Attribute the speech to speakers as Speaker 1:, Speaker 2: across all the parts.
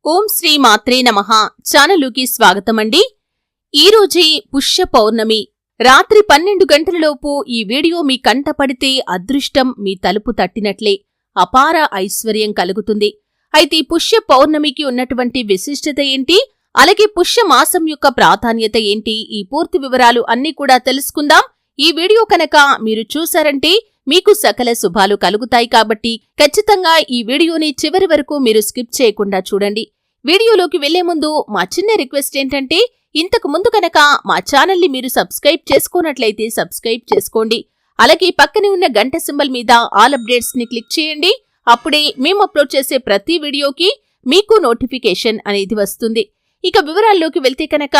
Speaker 1: ఓం శ్రీ మాత్రే నమః. ఛానలుకి స్వాగతమండి. ఈరోజే పుష్య పౌర్ణమి. రాత్రి 12 గంటలలోపు ఈ వీడియో మీ కంట పడితే అదృష్టం మీ తలుపు తట్టినట్లే, అపార ఐశ్వర్యం కలుగుతుంది. అయితే పుష్య పౌర్ణమికి ఉన్నటువంటి విశిష్టత ఏంటి, అలాగే పుష్య మాసం యొక్క ప్రాధాన్యత ఏంటి, ఈ పూర్తి వివరాలు అన్నీ కూడా తెలుసుకుందాం. ఈ వీడియో కనుక మీరు చూశారంటే మీకు సకల శుభాలు కలుగుతాయి కాబట్టి ఖచ్చితంగా ఈ వీడియోని చివరి వరకు మీరు స్కిప్ చేయకుండా చూడండి. వీడియోలోకి వెళ్లే ముందు మా చిన్న రిక్వెస్ట్ ఏంటంటే, ఇంతకు ముందు కనుక మా ఛానల్ని మీరు సబ్స్క్రైబ్ చేసుకోనట్లయితే సబ్స్క్రైబ్ చేసుకోండి. అలాగే పక్కనే ఉన్న గంట సింబల్ మీద ఆల్ అప్డేట్స్ ని క్లిక్ చేయండి. అప్పుడే మేము అప్లోడ్ చేసే ప్రతి వీడియోకి మీకు నోటిఫికేషన్ అనేది వస్తుంది. ఇక వివరాల్లోకి వెళ్తే కనుక,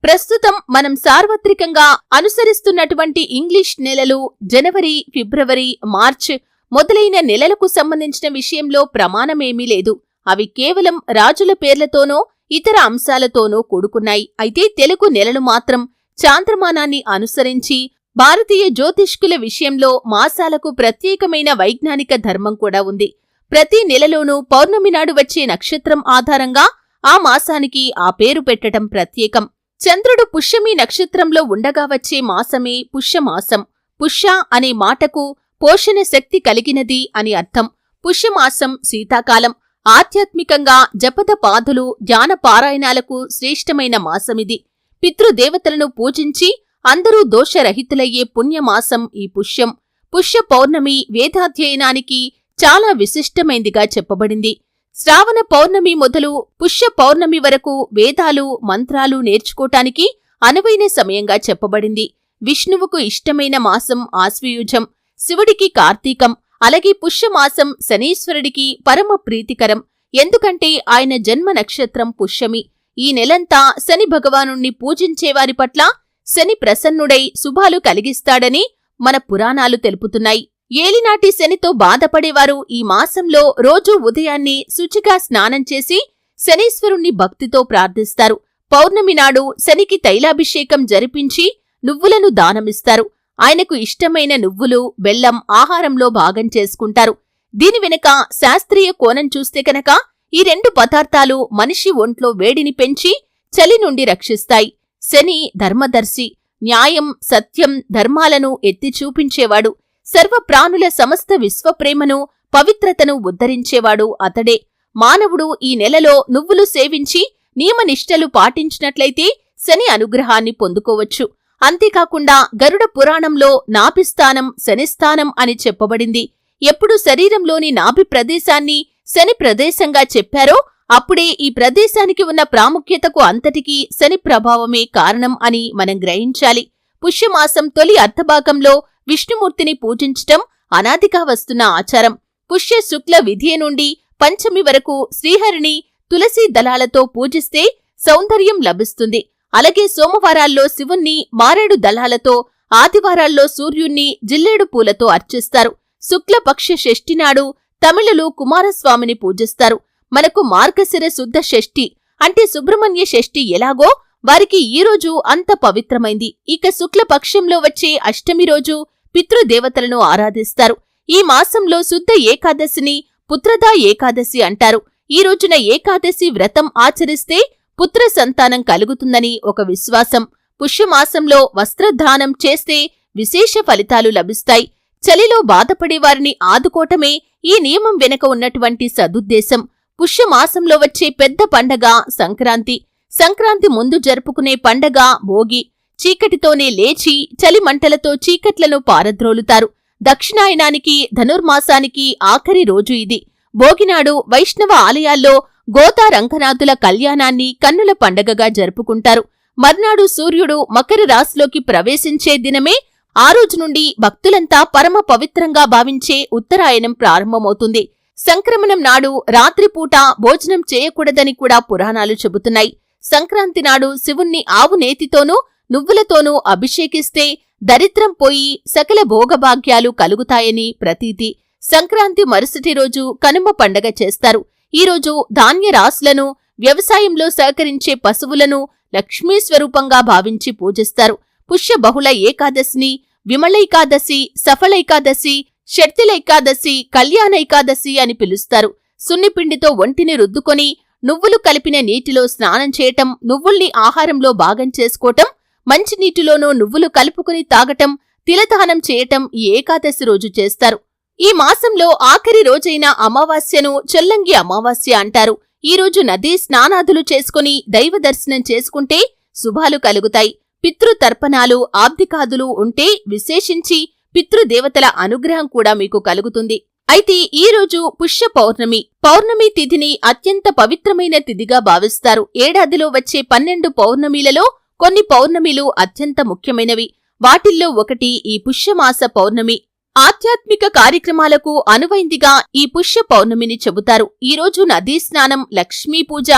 Speaker 1: ప్రస్తుతం మనం సార్వత్రికంగా అనుసరిస్తున్నటువంటి ఇంగ్లీష్ నెలలు జనవరి, ఫిబ్రవరి, మార్చ్ మొదలైన నెలలకు సంబంధించిన విషయంలో ప్రమాణమేమీ లేదు. అవి కేవలం రాజుల పేర్లతోనో ఇతర అంశాలతోనో కూడుకున్నాయి. అయితే తెలుగు నెలలు మాత్రం చాంద్రమానాన్ని అనుసరించి భారతీయ జ్యోతిష్కుల విషయంలో మాసాలకు ప్రత్యేకమైన వైజ్ఞానిక ధర్మం కూడా ఉంది. ప్రతి నెలలోనూ పౌర్ణమి నాడు వచ్చే నక్షత్రం ఆధారంగా ఆ మాసానికి ఆ పేరు పెట్టడం ప్రత్యేకం. చంద్రుడు పుష్యమి నక్షత్రంలో ఉండగా వచ్చే మాసమే పుష్యమాసం. పుష్య అనే మాటకు పోషణ శక్తి కలిగినది అని అర్థం. పుష్యమాసం శీతాకాలం. ఆధ్యాత్మికంగా జపద పాదులు, ధ్యాన పారాయణాలకు శ్రేష్టమైన మాసమిది. పితృదేవతలను పూజించి అందరూ దోషరహితులయ్యే పుణ్యమాసం ఈ పుష్యం. పుష్య పౌర్ణమి వేదాధ్యయనానికి చాలా విశిష్టమైందిగా చెప్పబడింది. శ్రావణ పౌర్ణమి మొదలు పుష్య పౌర్ణమి వరకు వేదాలు, మంత్రాలు నేర్చుకోటానికి అనువైన సమయంగా చెప్పబడింది. విష్ణువుకు ఇష్టమైన మాసం ఆశ్వయుజం, శివుడికి కార్తీకం. అలాగే పుష్యమాసం శనీశ్వరుడికి పరమ ప్రీతికరం. ఎందుకంటే ఆయన జన్మ నక్షత్రం పుష్యమి. ఈ నెలంతా శని భగవానుణ్ణి పూజించేవారి పట్ల శని ప్రసన్నుడై శుభాలు కలిగిస్తాడని మన పురాణాలు తెలుపుతున్నాయి. ఏలినాటి శనితో బాధపడేవారు ఈ మాసంలో రోజూ ఉదయాన్నే శుచిగా స్నానం చేసి శనీశ్వరుణ్ణి భక్తితో ప్రార్థిస్తారు. పౌర్ణమి నాడు శనికి తైలాభిషేకం జరిపించి నువ్వులను దానమిస్తారు. ఆయనకు ఇష్టమైన నువ్వులు, బెల్లం ఆహారంలో భాగం చేసుకుంటారు. దీని వెనుక శాస్త్రీయ కోణం చూస్తే కనుక, ఈ రెండు పదార్థాలు మనిషి ఒంట్లో వేడిని పెంచి చలి నుండి రక్షిస్తాయి. శని ధర్మదర్శి, న్యాయం, సత్యం, ధర్మాలను ఎత్తి చూపించేవాడు. సర్వప్రాణుల సమస్త విశ్వప్రేమను, పవిత్రతను ఉద్ధరించేవాడు అతడే. మానవుడు ఈ నెలలో నువ్వులు సేవించి నియమనిష్టలు పాటించినట్లయితే శని అనుగ్రహాన్ని పొందుకోవచ్చు. అంతేకాకుండా గరుడ పురాణంలో నాభిస్థానం శనిస్థానం అని చెప్పబడింది. ఎప్పుడు శరీరంలోని నాభి ప్రదేశాన్ని శని ప్రదేశంగా చెప్పారో అప్పుడే ఈ ప్రదేశానికి ఉన్న ప్రాముఖ్యతకు అంతటికీ శని ప్రభావమే కారణం అని మనం గ్రహించాలి. పుష్యమాసం తొలి అర్ధభాగంలో విష్ణుమూర్తిని పూజించటం అనాదిగా వస్తున్న ఆచారం. పుష్య శుక్ల విధియ నుండి పంచమి వరకు శ్రీహరిని తులసీ దళాలతో పూజిస్తే సౌందర్యం లభిస్తుంది. అలాగే సోమవారాల్లో శివుణ్ణి మారేడు దళాలతో, ఆదివారాల్లో సూర్యుణ్ణి జిల్లేడు పూలతో అర్చిస్తారు. శుక్లపక్ష షష్ఠి నాడు తమిళులు కుమారస్వామిని పూజిస్తారు. మనకు మార్గశిర శుద్ధ షష్ఠి అంటే సుబ్రహ్మణ్య షష్ఠి ఎలాగో వారికి ఈ రోజు అంత పవిత్రమైంది. ఇక శుక్లపక్షంలో వచ్చే అష్టమి రోజు పితృదేవతలను ఆరాధిస్తారు. ఈ మాసంలో శుద్ధ ఏకాదశిని పుత్రదా ఏకాదశి అంటారు. ఈ రోజున ఏకాదశి వ్రతం ఆచరిస్తే పుత్ర సంతానం కలుగుతుందని ఒక విశ్వాసం. పుష్యమాసంలో వస్త్రదానం చేస్తే విశేష ఫలితాలు లభిస్తాయి. చలిలో బాధపడేవారిని ఆదుకోవటమే ఈ నియమం వెనక ఉన్నటువంటి సదుద్దేశం. పుష్యమాసంలో వచ్చే పెద్ద పండగ సంక్రాంతి. సంక్రాంతి ముందు జరుపుకునే పండగ భోగి. చీకటితోనే లేచి చలిమంటలతో చీకట్లను పారద్రోలుతారు. దక్షిణాయనానికి, ధనుర్మాసానికి ఆఖరి రోజు ఇది. భోగినాడు వైష్ణవ ఆలయాల్లో గోదా రంగనాథుల కళ్యాణాన్ని కన్నుల పండగగా జరుపుకుంటారు. మర్నాడు సూర్యుడు మకర రాశిలోకి ప్రవేశించే దినమే. ఆ రోజు నుండి భక్తులంతా పరమ పవిత్రంగా భావించే ఉత్తరాయణం ప్రారంభమవుతుంది. సంక్రమణం నాడు రాత్రిపూట భోజనం చేయకూడదని కూడా పురాణాలు చెబుతున్నాయి. సంక్రాంతి నాడు శివుణ్ణి ఆవు నేతితోనూ నువ్వులతోనూ అభిషేకిస్తే దరిద్రం పోయి సకల భోగభాగ్యాలు కలుగుతాయని ప్రతీతి. సంక్రాంతి మరుసటి రోజు కనుమ పండగ చేస్తారు. ఈరోజు ధాన్య రాశులను, వ్యవసాయంలో సహకరించే పశువులను లక్ష్మీ స్వరూపంగా భావించి పూజిస్తారు. పుష్య బహుళ ఏకాదశిని విమలైకాదశి, సఫలైకాదశి, షట్తిలైకాదశి, కళ్యాణైకాదశి అని పిలుస్తారు. సున్నిపిండితో ఒంటిని రుద్దుకొని నువ్వులు కలిపిన నీటిలో స్నానం చేయటం, నువ్వుల్ని ఆహారంలో భాగం చేసుకోవటం, మంచినీటిలోనూ నువ్వులు కలుపుకుని తాగటం, తిలదానం చేయటం ఈ ఏకాదశి రోజు చేస్తారు. ఈ మాసంలో ఆఖరి రోజైన అమావాస్యను చొల్లంగి అమావాస్య అంటారు. ఈ రోజు నదీ స్నానాదులు చేసుకుని దైవ దర్శనం చేసుకుంటే శుభాలు కలుగుతాయి. పితృతర్పణాలు, ఆబ్దికాదులు ఉంటే విశేషించి పితృదేవతల అనుగ్రహం కూడా మీకు కలుగుతుంది. అయితే ఈ రోజు పుష్య పౌర్ణమి. పౌర్ణమి తిథిని అత్యంత పవిత్రమైన తిథిగా భావిస్తారు. ఏడాదిలో వచ్చే 12 పౌర్ణమిలలో కొన్ని పౌర్ణమిలు అత్యంత ముఖ్యమైనవి. వాటిల్లో ఒకటి ఈ పుష్యమాస పౌర్ణమి. ఆధ్యాత్మిక కార్యక్రమాలకు అనువైందిగా ఈ పుష్య పౌర్ణమిని చెబుతారు. ఈ రోజు నదీ స్నానం, లక్ష్మీ పూజ,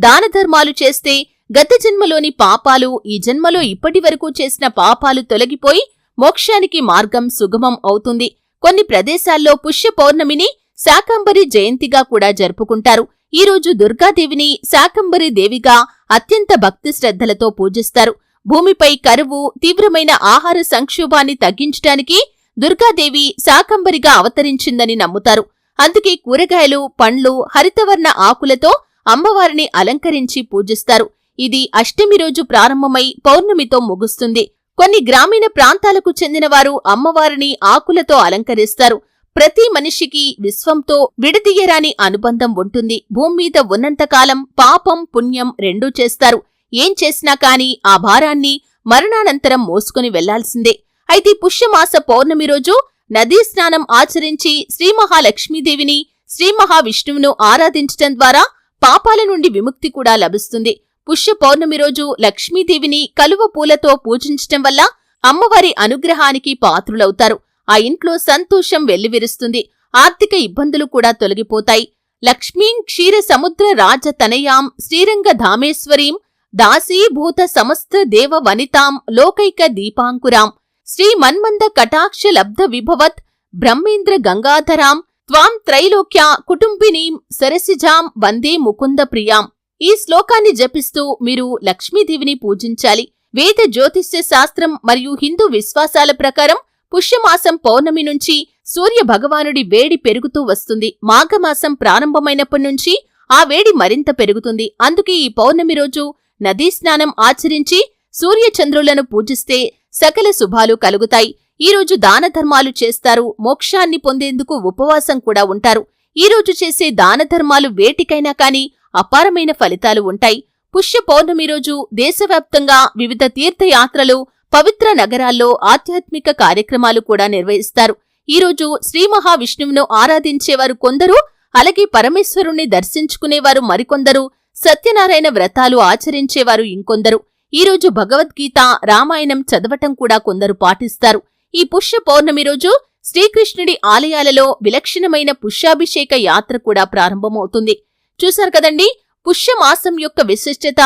Speaker 1: దానధర్మాలు చేస్తే గత జన్మలోని పాపాలు, ఈ జన్మలో ఇప్పటివరకు చేసిన పాపాలు తొలగిపోయి మోక్షానికి మార్గం సుగమం అవుతుంది. కొన్ని ప్రదేశాల్లో పుష్య పౌర్ణమిని శాకంబరి జయంతిగా కూడా జరుపుకుంటారు. ఈ రోజు దుర్గాదేవిని శాకంబరి దేవిగా అత్యంత భక్తి శ్రద్ధలతో పూజిస్తారు. భూమిపై కరువు, తీవ్రమైన ఆహార సంక్షోభాన్ని తగ్గించడానికి దుర్గాదేవి శాకంబరిగా అవతరించిందని నమ్ముతారు. అందుకే కూరగాయలు, పండ్లు, హరితవర్ణ ఆకులతో అమ్మవారిని అలంకరించి పూజిస్తారు. ఇది అష్టమి రోజు ప్రారంభమై పౌర్ణమితో ముగుస్తుంది. కొన్ని గ్రామీణ ప్రాంతాలకు చెందినవారు అమ్మవారిని ఆకులతో అలంకరిస్తారు. ప్రతి మనిషికి విశ్వంతో విడదీయరాని అనుబంధం ఉంటుంది. భూమి మీద ఉన్నంతకాలం పాపం, పుణ్యం రెండూ చేస్తారు. ఏం చేసినా కాని ఆ భారాన్ని మరణానంతరం మోసుకుని వెళ్లాల్సిందే. అయితే పుష్యమాస పౌర్ణమి రోజు నదీ స్నానం ఆచరించి శ్రీ మహాలక్ష్మీదేవిని, శ్రీ మహావిష్ణువును ఆరాధించటం ద్వారా పాపాల నుండి విముక్తి కూడా లభిస్తుంది. పుష్య పౌర్ణమి రోజు లక్ష్మీదేవిని కలువ పూలతో పూజించటం వల్ల అమ్మవారి అనుగ్రహానికి పాత్రులవుతారు. ఆ ఇంట్లో సంతోషం వెల్లివిరుస్తుంది. ఆర్థిక ఇబ్బందులు కూడా తొలగిపోతాయి. లక్ష్మీం క్షీర సముద్ర రాజ తనయాం శ్రీరంగ ధామేశ్వరీం దాసీభూత సమస్త దేవ వనితాం లోకైక దీపాంకురాం శ్రీ మన్మంద కటాక్ష లబ్ధ విభవత్ బ్రహ్మేంద్ర గంగాధరాం త్వాం త్రైలోక్య కుటుంబినీం సరసిజాం వందే ముకుంద ప్రియాం. ఈ శ్లోకాన్ని జపిస్తూ మీరు లక్ష్మీదేవిని పూజించాలి. వేద జ్యోతిష్య శాస్త్రం మరియు హిందూ విశ్వాసాల ప్రకారం పుష్యమాసం పౌర్ణమి నుంచి సూర్య భగవానుడి వేడి పెరుగుతూ వస్తుంది. మాఘమాసం ప్రారంభమైనప్పటి నుంచి ఆ వేడి మరింత పెరుగుతుంది. అందుకే ఈ పౌర్ణమి రోజు నదీ స్నానం ఆచరించి సూర్యచంద్రులను పూజిస్తే సకల శుభాలు కలుగుతాయి. ఈ రోజు దానధర్మాలు చేస్తారు. మోక్షాన్ని పొందేందుకు ఉపవాసం కూడా ఉంటారు. ఈ రోజు చేసే దానధర్మాలు వేటికైనా కాని అపారమైన ఫలితాలు ఉంటాయి. పుష్య పౌర్ణమి రోజు దేశవ్యాప్తంగా వివిధ తీర్థయాత్రలు, పవిత్ర నగరాల్లో ఆధ్యాత్మిక కార్యక్రమాలు కూడా నిర్వహిస్తారు. ఈ రోజు శ్రీ మహావిష్ణువును ఆరాధించేవారు కొందరు, అలాగే పరమేశ్వరుణ్ణి దర్శించుకునేవారు మరికొందరు, సత్యనారాయణ వ్రతాలు ఆచరించేవారు ఇంకొందరు. ఈ రోజు భగవద్గీత, రామాయణం చదవటం కూడా కొందరు పాటిస్తారు. ఈ పుష్య పౌర్ణమి రోజు శ్రీకృష్ణుడి ఆలయాలలో విలక్షణమైన పుష్యాభిషేక యాత్ర కూడా ప్రారంభమవుతుంది. చూశారు కదండి, పుష్యమాసం యొక్క విశిష్టత,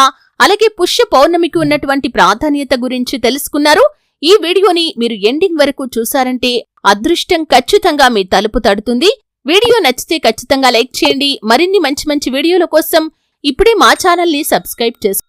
Speaker 1: అలాగే పుష్య పౌర్ణమికి ఉన్నటువంటి ప్రాధాన్యత గురించి తెలుసుకున్నారు. ఈ వీడియోని మీరు ఎండింగ్ వరకు చూశారంటే అదృష్టం ఖచ్చితంగా మీ తలుపు తడుతుంది. వీడియో నచ్చితే ఖచ్చితంగా లైక్ చేయండి. మరిన్ని మంచి మంచి వీడియోల కోసం ఇప్పుడే మా ఛానల్ని సబ్స్క్రైబ్ చేసుకోండి.